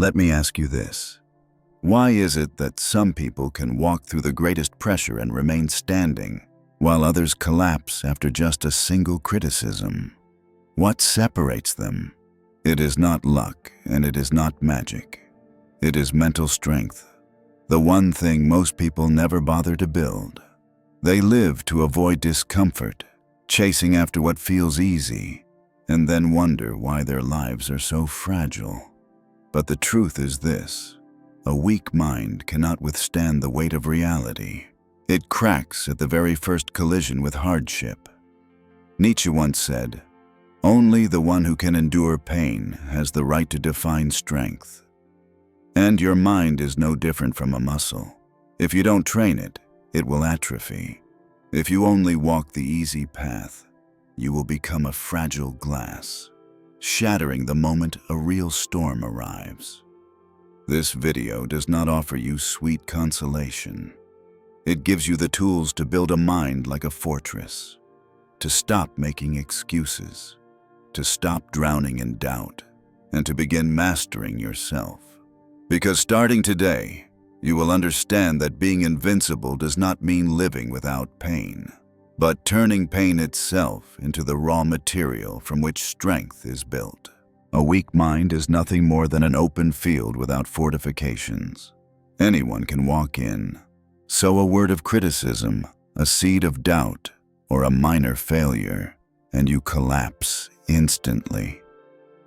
Let me ask you this. Why is it that some people can walk through the greatest pressure and remain standing, while others collapse after just a single criticism? What separates them? It is not luck, and it is not magic. It is mental strength, the one thing most people never bother to build. They live to avoid discomfort, chasing after what feels easy, and then wonder why their lives are so fragile. But the truth is this: a weak mind cannot withstand the weight of reality. It cracks at the very first collision with hardship. Nietzsche once said, "Only the one who can endure pain has the right to define strength." And your mind is no different from a muscle. If you don't train it, it will atrophy. If you only walk the easy path, you will become a fragile glass, shattering the moment a real storm arrives. This video does not offer you sweet consolation. It gives you the tools to build a mind like a fortress, to stop making excuses, to stop drowning in doubt, and to begin mastering yourself. Because starting today, you will understand that being invincible does not mean living without pain, but turning pain itself into the raw material from which strength is built. A weak mind is nothing more than an open field without fortifications. Anyone can walk in, sow a word of criticism, a seed of doubt, or a minor failure, and you collapse instantly.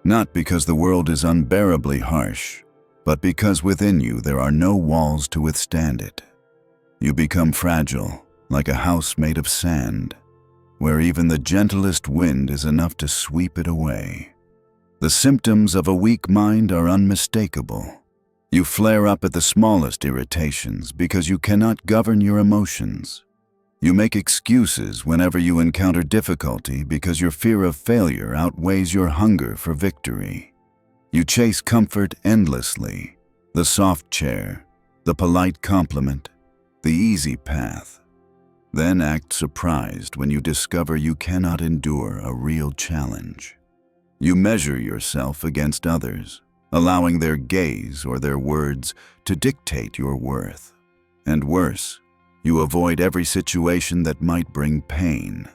Not because the world is unbearably harsh, but because within you there are no walls to withstand it. You become fragile, like a house made of sand, where even the gentlest wind is enough to sweep it away. The symptoms of a weak mind are unmistakable. You flare up at the smallest irritations because you cannot govern your emotions. You make excuses whenever you encounter difficulty because your fear of failure outweighs your hunger for victory. You chase comfort endlessly, the soft chair, the polite compliment, the easy path. Then act surprised when you discover you cannot endure a real challenge. You measure yourself against others, allowing their gaze or their words to dictate your worth. And worse, you avoid every situation that might bring pain,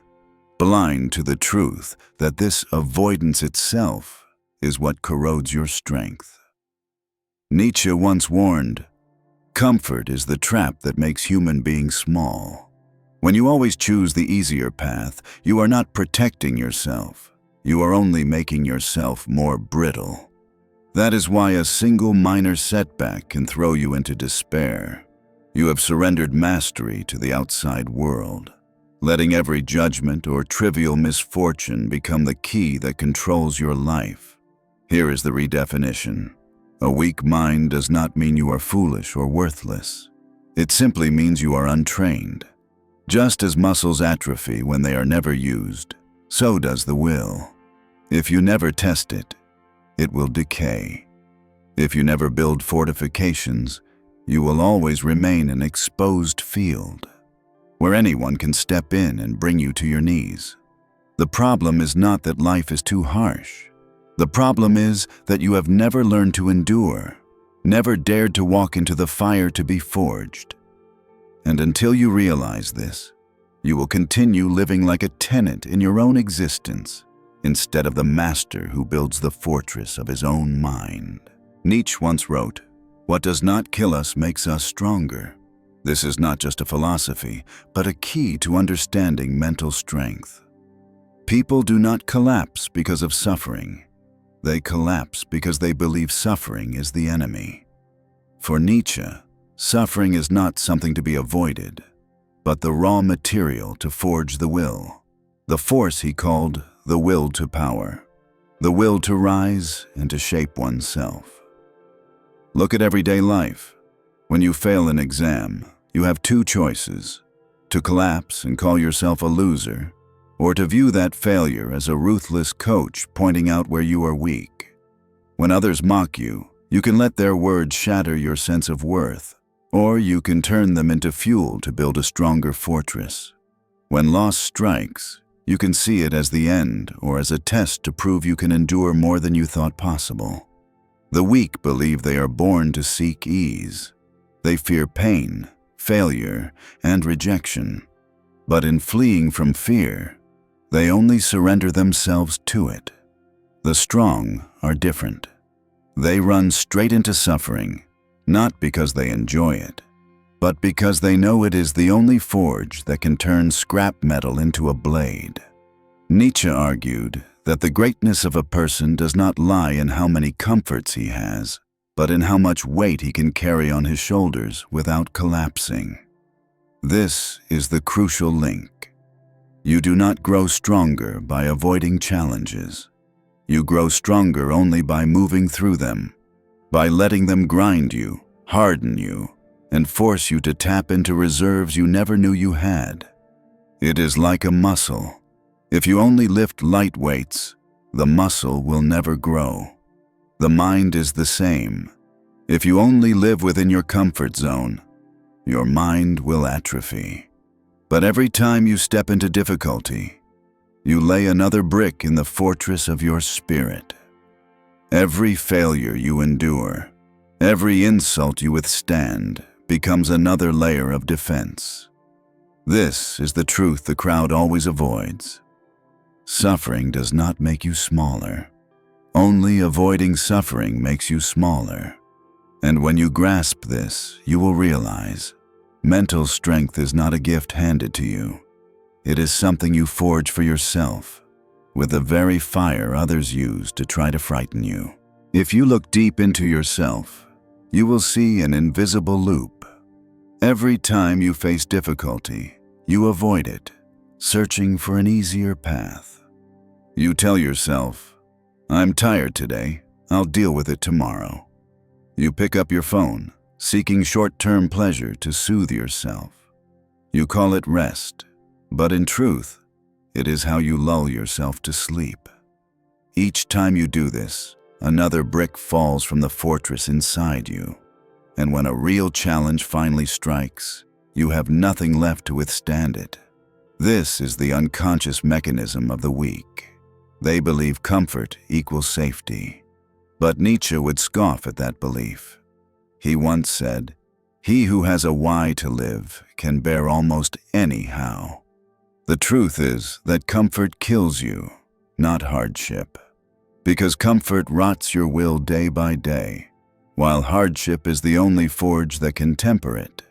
blind to the truth that this avoidance itself is what corrodes your strength. Nietzsche once warned, "Comfort is the trap that makes human beings small." When you always choose the easier path, you are not protecting yourself. You are only making yourself more brittle. That is why a single minor setback can throw you into despair. You have surrendered mastery to the outside world, letting every judgment or trivial misfortune become the key that controls your life. Here is the redefinition. A weak mind does not mean you are foolish or worthless. It simply means you are untrained. Just as muscles atrophy when they are never used, so does the will. If you never test it, it will decay. If you never build fortifications, you will always remain an exposed field, where anyone can step in and bring you to your knees. The problem is not that life is too harsh. The problem is that you have never learned to endure, never dared to walk into the fire to be forged. And until you realize this, you will continue living like a tenant in your own existence, instead of the master who builds the fortress of his own mind. Nietzsche once wrote, "What does not kill us makes us stronger." This is not just a philosophy, but a key to understanding mental strength. People do not collapse because of suffering. They collapse because they believe suffering is the enemy. For Nietzsche, suffering is not something to be avoided, but the raw material to forge the will. The force he called the will to power, the will to rise and to shape oneself. Look at everyday life. When you fail an exam, you have two choices: to collapse and call yourself a loser, or to view that failure as a ruthless coach pointing out where you are weak. When others mock you, you can let their words shatter your sense of worth, or you can turn them into fuel to build a stronger fortress. When loss strikes, you can see it as the end or as a test to prove you can endure more than you thought possible. The weak believe they are born to seek ease. They fear pain, failure, and rejection. But in fleeing from fear, they only surrender themselves to it. The strong are different. They run straight into suffering, not because they enjoy it, but because they know it is the only forge that can turn scrap metal into a blade. Nietzsche argued that the greatness of a person does not lie in how many comforts he has, but in how much weight he can carry on his shoulders without collapsing. This is the crucial link. You do not grow stronger by avoiding challenges. You grow stronger only by moving through them, by letting them grind you, harden you, and force you to tap into reserves you never knew you had. It is like a muscle. If you only lift light weights, the muscle will never grow. The mind is the same. If you only live within your comfort zone, your mind will atrophy. But every time you step into difficulty, you lay another brick in the fortress of your spirit. Every failure you endure, every insult you withstand, becomes another layer of defense. This is the truth the crowd always avoids. Suffering does not make you smaller. Only avoiding suffering makes you smaller. And when you grasp this, you will realize mental strength is not a gift handed to you. It is something you forge for yourself, with the very fire others use to try to frighten you. If you look deep into yourself, you will see an invisible loop. Every time you face difficulty, you avoid it, searching for an easier path. You tell yourself, "I'm tired today, I'll deal with it tomorrow." You pick up your phone, seeking short-term pleasure to soothe yourself. You call it rest, but in truth, it is how you lull yourself to sleep. Each time you do this, another brick falls from the fortress inside you. And when a real challenge finally strikes, you have nothing left to withstand it. This is the unconscious mechanism of the weak. They believe comfort equals safety. But Nietzsche would scoff at that belief. He once said, "He who has a why to live can bear almost any how." The truth is that comfort kills you, not hardship. Because comfort rots your will day by day, while hardship is the only forge that can temper it.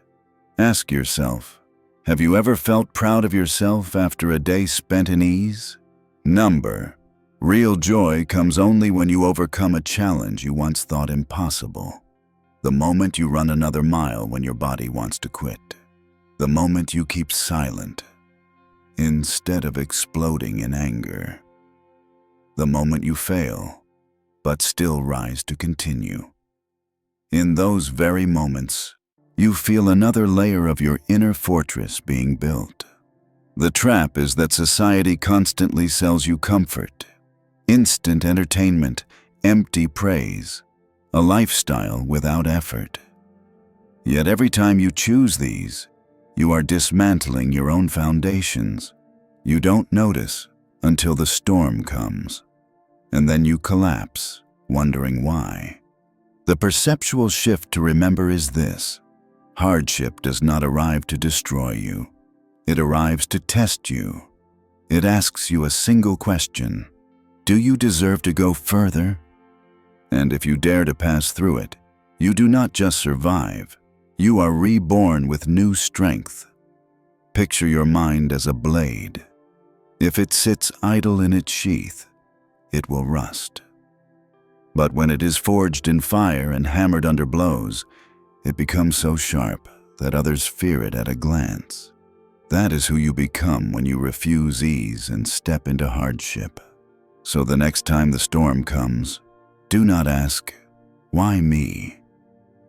Ask yourself, have you ever felt proud of yourself after a day spent in ease? Real joy comes only when you overcome a challenge you once thought impossible. The moment you run another mile when your body wants to quit. The moment you keep silent instead of exploding in anger. The moment you fail, but still rise to continue. In those very moments, you feel another layer of your inner fortress being built. The trap is that society constantly sells you comfort, instant entertainment, empty praise, a lifestyle without effort. Yet every time you choose these, you are dismantling your own foundations. You don't notice until the storm comes, and then you collapse, wondering why. The perceptual shift to remember is this: hardship does not arrive to destroy you. It arrives to test you. It asks you a single question: do you deserve to go further? And if you dare to pass through it, you do not just survive, you are reborn with new strength. Picture your mind as a blade. If it sits idle in its sheath, it will rust. But when it is forged in fire and hammered under blows, it becomes so sharp that others fear it at a glance. That is who you become when you refuse ease and step into hardship. So the next time the storm comes, do not ask, "Why me?"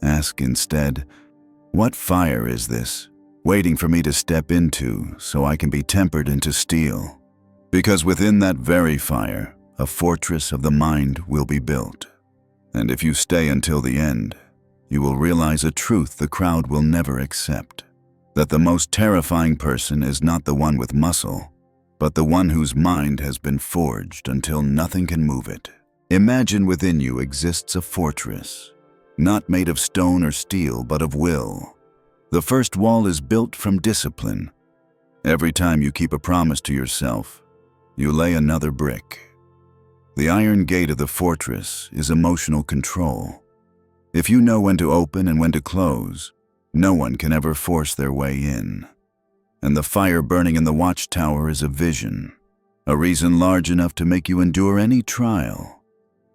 Ask instead, "What fire is this, waiting for me to step into so I can be tempered into steel?" Because within that very fire, a fortress of the mind will be built. And if you stay until the end, you will realize a truth the crowd will never accept: that the most terrifying person is not the one with muscle, but the one whose mind has been forged until nothing can move it. Imagine within you exists a fortress, not made of stone or steel, but of will. The first wall is built from discipline. Every time you keep a promise to yourself, you lay another brick. The iron gate of the fortress is emotional control. If you know when to open and when to close, no one can ever force their way in. And the fire burning in the watchtower is a vision, a reason large enough to make you endure any trial.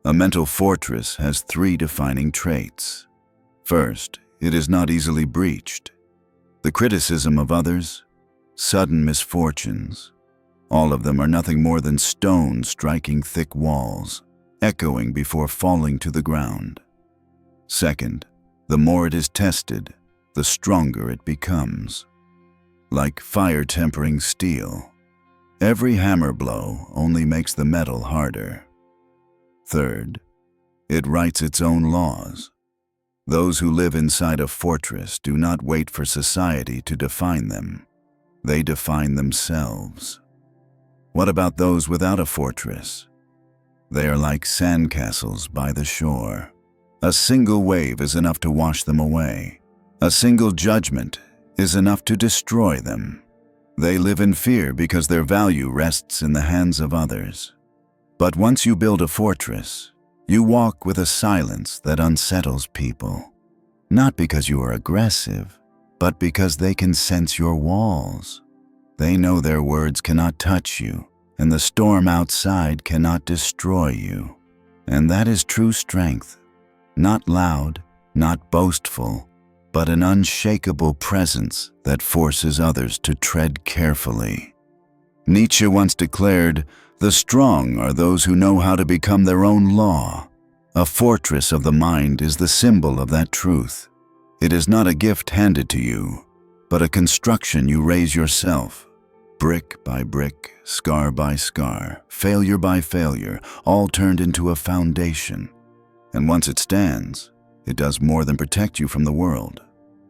A mental fortress has 3 defining traits. First, it is not easily breached. The criticism of others, sudden misfortunes, all of them are nothing more than stones striking thick walls, echoing before falling to the ground. Second, the more it is tested, the stronger it becomes. Like fire tempering steel, every hammer blow only makes the metal harder. Third, it writes its own laws. Those who live inside a fortress do not wait for society to define them. They define themselves. What about those without a fortress? They are like sandcastles by the shore. A single wave is enough to wash them away. A single judgment is enough to destroy them. They live in fear because their value rests in the hands of others. But once you build a fortress, you walk with a silence that unsettles people. Not because you are aggressive, but because they can sense your walls. They know their words cannot touch you, and the storm outside cannot destroy you. And that is true strength. Not loud, not boastful, but an unshakable presence that forces others to tread carefully. Nietzsche once declared, "The strong are those who know how to become their own law." A fortress of the mind is the symbol of that truth. It is not a gift handed to you, but a construction you raise yourself. Brick by brick, scar by scar, failure by failure, all turned into a foundation. And once it stands, it does more than protect you from the world.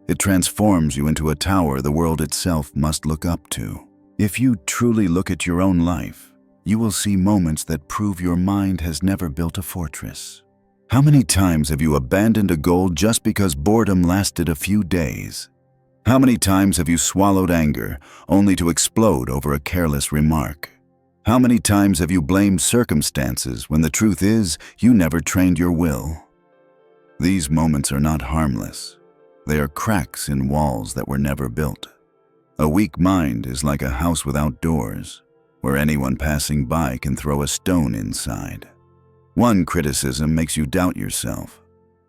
It transforms you into a tower the world itself must look up to. If you truly look at your own life, you will see moments that prove your mind has never built a fortress. How many times have you abandoned a goal just because boredom lasted a few days? How many times have you swallowed anger only to explode over a careless remark? How many times have you blamed circumstances when the truth is you never trained your will? These moments are not harmless. They are cracks in walls that were never built. A weak mind is like a house without doors, where anyone passing by can throw a stone inside. One criticism makes you doubt yourself.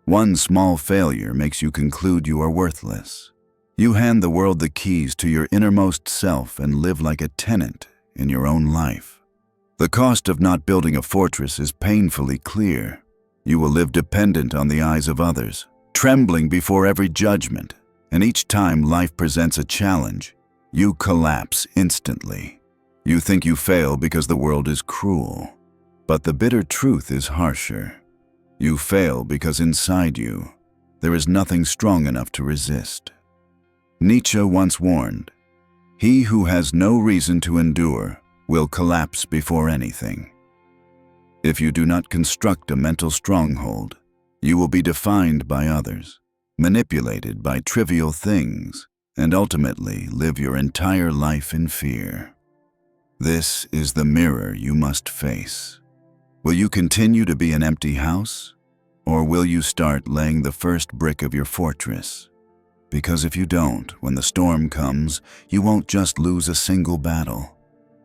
One small failure makes you conclude you are worthless. You hand the world the keys to your innermost self and live like a tenant in your own life. The cost of not building a fortress is painfully clear. You will live dependent on the eyes of others, trembling before every judgment, and each time life presents a challenge, you collapse instantly. You think you fail because the world is cruel, but the bitter truth is harsher. You fail because inside you, there is nothing strong enough to resist. Nietzsche once warned, "He who has no reason to endure will collapse before anything." If you do not construct a mental stronghold, you will be defined by others, manipulated by trivial things, and ultimately live your entire life in fear. This is the mirror you must face. Will you continue to be an empty house, or will you start laying the first brick of your fortress? Because if you don't, when the storm comes, you won't just lose a single battle.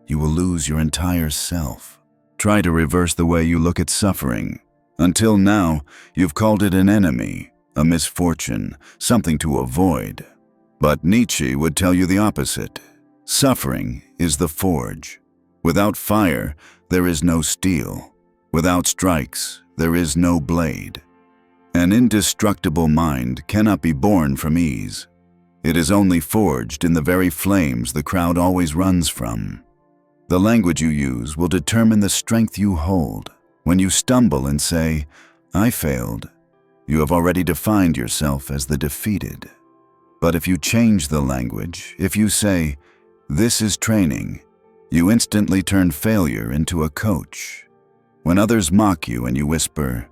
You will lose your entire self. Try to reverse the way you look at suffering. Until now, you've called it an enemy, a misfortune, something to avoid. But Nietzsche would tell you the opposite. Suffering is the forge. Without fire, there is no steel. Without strikes, there is no blade. An indestructible mind cannot be born from ease. It is only forged in the very flames the crowd always runs from. The language you use will determine the strength you hold. When you stumble and say, "I failed," you have already defined yourself as the defeated. But if you change the language, if you say, "This is training," you instantly turn failure into a coach. When others mock you and you whisper,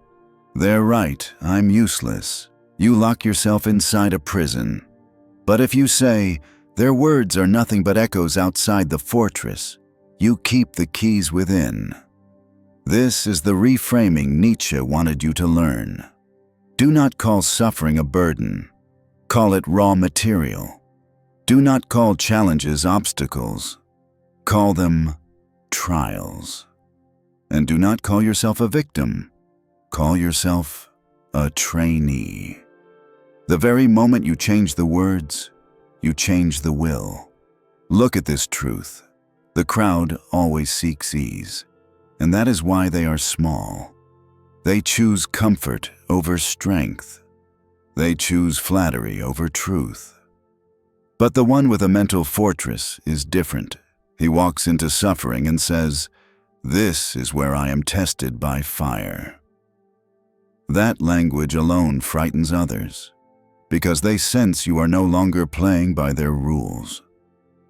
"They're right, I'm useless," you lock yourself inside a prison. But if you say, "Their words are nothing but echoes outside the fortress," you keep the keys within. This is the reframing Nietzsche wanted you to learn. Do not call suffering a burden. Call it raw material. Do not call challenges obstacles. Call them trials. And do not call yourself a victim. Call yourself a trainee. The very moment you change the words, you change the will. Look at this truth. The crowd always seeks ease, and that is why they are small. They choose comfort over strength. They choose flattery over truth. But the one with a mental fortress is different. He walks into suffering and says, "This is where I am tested by fire." That language alone frightens others, because they sense you are no longer playing by their rules.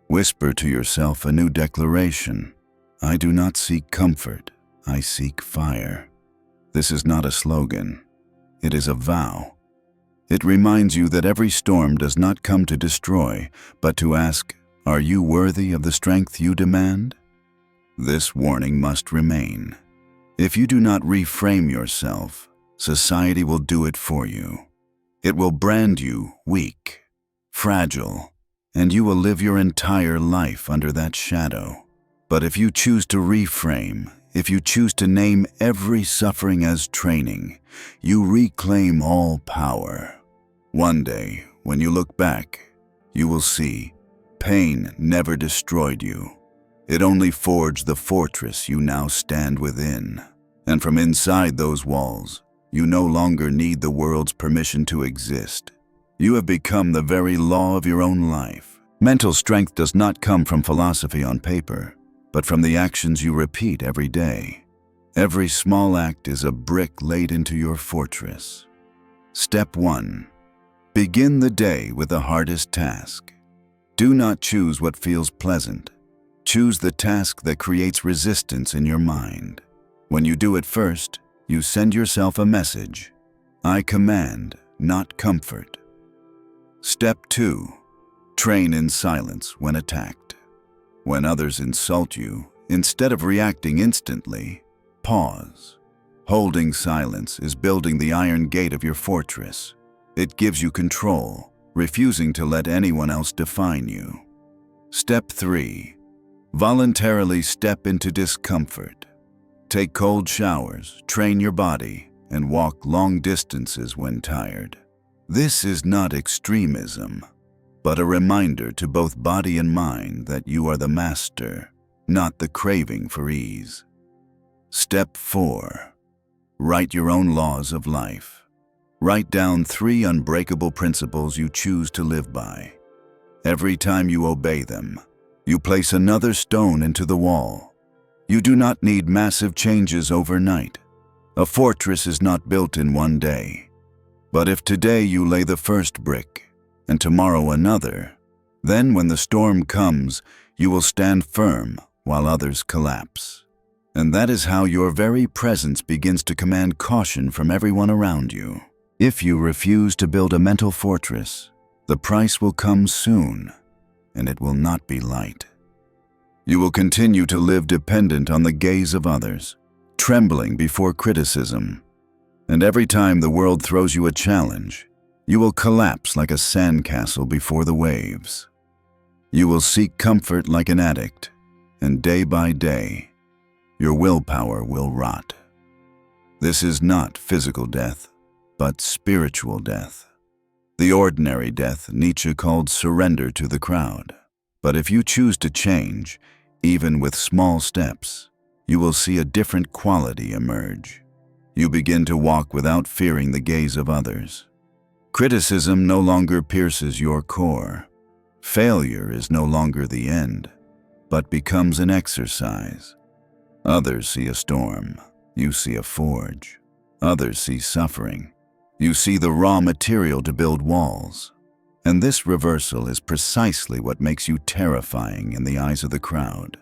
Whisper to yourself a new declaration. I do not seek comfort, I seek fire. This is not a slogan. It is a vow. It reminds you that every storm does not come to destroy, but to ask, are you worthy of the strength you demand? This warning must remain. If you do not reframe yourself, society will do it for you. It will brand you weak, fragile, and you will live your entire life under that shadow. But if you choose to reframe, if you choose to name every suffering as training, you reclaim all power. One day, when you look back, you will see pain never destroyed you. It only forged the fortress you now stand within. And from inside those walls, you no longer need the world's permission to exist. You have become the very law of your own life. Mental strength does not come from philosophy on paper, but from the actions you repeat every day. Every small act is a brick laid into your fortress. Step 1. Begin the day with the hardest task. Do not choose what feels pleasant. Choose the task that creates resistance in your mind. When you do it first, you send yourself a message. I command, not comfort. Step 2. Train in silence when attacked. When others insult you, instead of reacting instantly, pause. Holding silence is building the iron gate of your fortress. It gives you control, refusing to let anyone else define you. Step 3. Voluntarily step into discomfort. Take cold showers, train your body, and walk long distances when tired. This is not extremism, but a reminder to both body and mind that you are the master, not the craving for ease. Step 4. Write your own laws of life. Write down 3 unbreakable principles you choose to live by. Every time you obey them, you place another stone into the wall. You do not need massive changes overnight. A fortress is not built in one day. But if today you lay the first brick, and tomorrow another, then when the storm comes, you will stand firm while others collapse. And that is how your very presence begins to command caution from everyone around you. If you refuse to build a mental fortress, the price will come soon, and it will not be light. You will continue to live dependent on the gaze of others, trembling before criticism. And every time the world throws you a challenge, you will collapse like a sandcastle before the waves. You will seek comfort like an addict, and day by day, your willpower will rot. This is not physical death, but spiritual death. The ordinary death Nietzsche called surrender to the crowd. But if you choose to change, even with small steps, you will see a different quality emerge. You begin to walk without fearing the gaze of others. Criticism no longer pierces your core. Failure is no longer the end, but becomes an exercise. Others see a storm, you see a forge. Others see suffering, you see the raw material to build walls. And this reversal is precisely what makes you terrifying in the eyes of the crowd,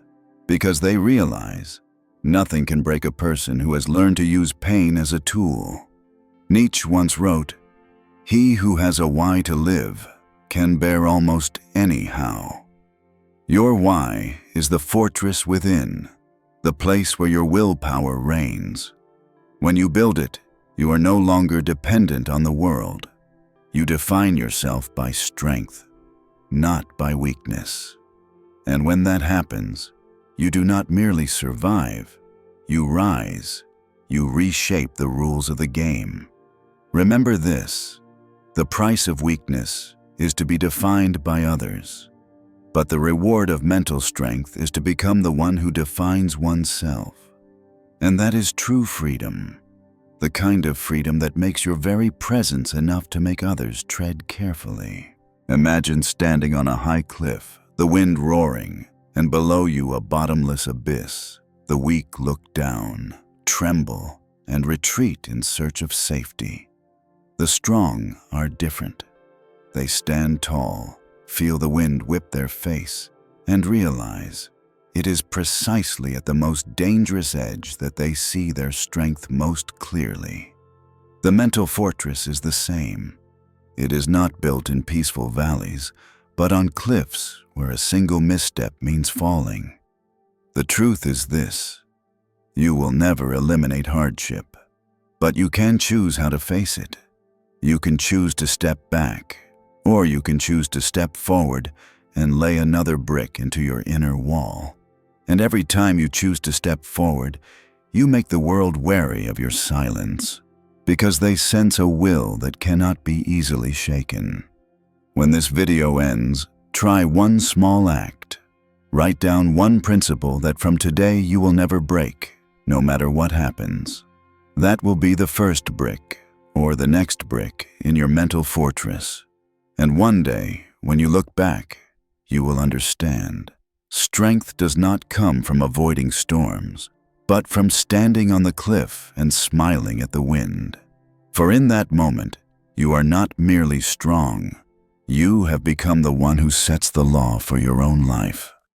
because they realize Nothing can break a person who has learned to use pain as a tool. Nietzsche once wrote, "He who has a why to live can bear almost any how." Your why is the fortress within, the place where your willpower reigns. When you build it, you are no longer dependent on the world. You define yourself by strength, not by weakness. And when that happens, you do not merely survive, you rise. You reshape the rules of the game. Remember this: the price of weakness is to be defined by others, but the reward of mental strength is to become the one who defines oneself. And that is true freedom, the kind of freedom that makes your very presence enough to make others tread carefully. Imagine standing on a high cliff, the wind roaring, and below you a bottomless abyss. The weak look down, tremble, and retreat in search of safety. The strong are different. They stand tall, feel the wind whip their face, and realize it is precisely at the most dangerous edge that they see their strength most clearly. The mental fortress is the same. It is not built in peaceful valleys, but on cliffs where a single misstep means falling. The truth is this: you will never eliminate hardship, but you can choose how to face it. You can choose to step back, or you can choose to step forward and lay another brick into your inner wall. And every time you choose to step forward, you make the world wary of your silence, because they sense a will that cannot be easily shaken. When this video ends, try one small act. Write down one principle that from today you will never break, no matter what happens. That will be the first brick, or the next brick, in your mental fortress. And one day, when you look back, you will understand. Strength does not come from avoiding storms, but from standing on the cliff and smiling at the wind. For in that moment, you are not merely strong. You have become the one who sets the law for your own life.